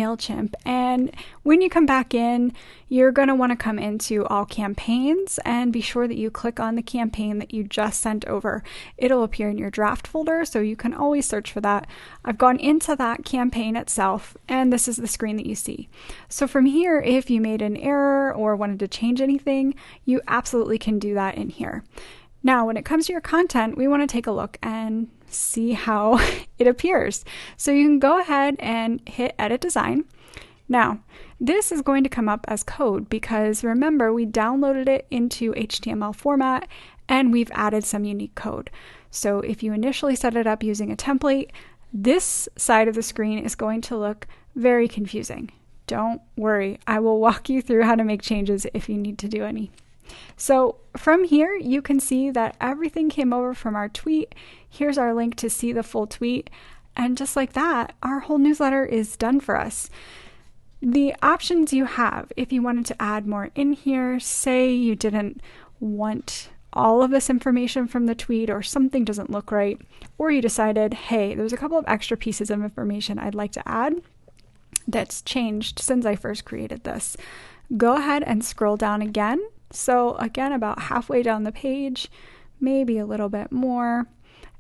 Mailchimp, and when you come back in, you're going to want to come into all campaigns and be sure that you click on the campaign that you just sent over. It'll appear in your draft folder, so you can always search for that. I've gone into that campaign itself, and this is the screen that you see. So from here, if you made an error or wanted to change anything, you absolutely can do that in here. Now, when it comes to your content, we want to take a look and see how it appears. So you can go ahead and hit Edit Design. Now, this is going to come up as code because remember, we downloaded it into HTML format and we've added some unique code. So if you initially set it up using a template, this side of the screen is going to look very confusing. Don't worry, I will walk you through how to make changes if you need to do any. So from here, you can see that everything came over from our tweet. Here's our link to see the full tweet. And just like that, our whole newsletter is done for us. The options you have, if you wanted to add more in here, say you didn't want all of this information from the tweet or something doesn't look right, or you decided, hey, there's a couple of extra pieces of information I'd like to add that's changed since I first created this. Go ahead and scroll down again. So again, about halfway down the page, maybe a little bit more,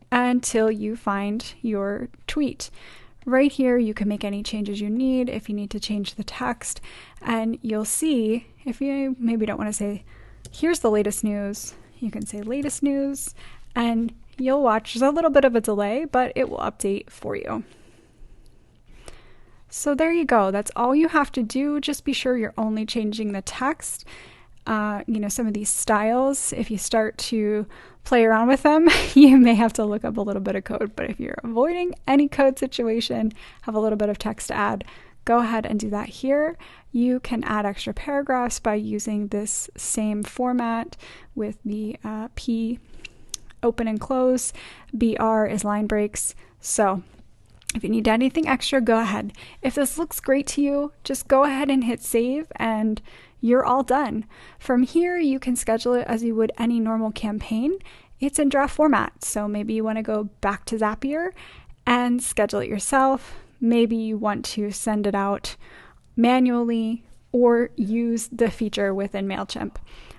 until you find your tweet. Right here, you can make any changes you need if you need to change the text, and you'll see, if you maybe don't want to say, here's the latest news, you can say latest news, and you'll watch. There's a little bit of a delay, but it will update for you. So there you go. That's all you have to do. Just be sure you're only changing the text. Some of these styles, if you start to play around with them, you may have to look up a little bit of code. But if you're avoiding any code situation, have a little bit of text to add, go ahead and do that here. You can add extra paragraphs by using this same format with the P open and close. BR is line breaks. So if you need anything extra, go ahead. If this looks great to you, just go ahead and hit save and you're all done. From here, you can schedule it as you would any normal campaign. It's in draft format, so maybe you want to go back to Zapier and schedule it yourself. Maybe you want to send it out manually or use the feature within Mailchimp.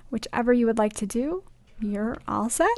Whichever you would like to do, you're all set.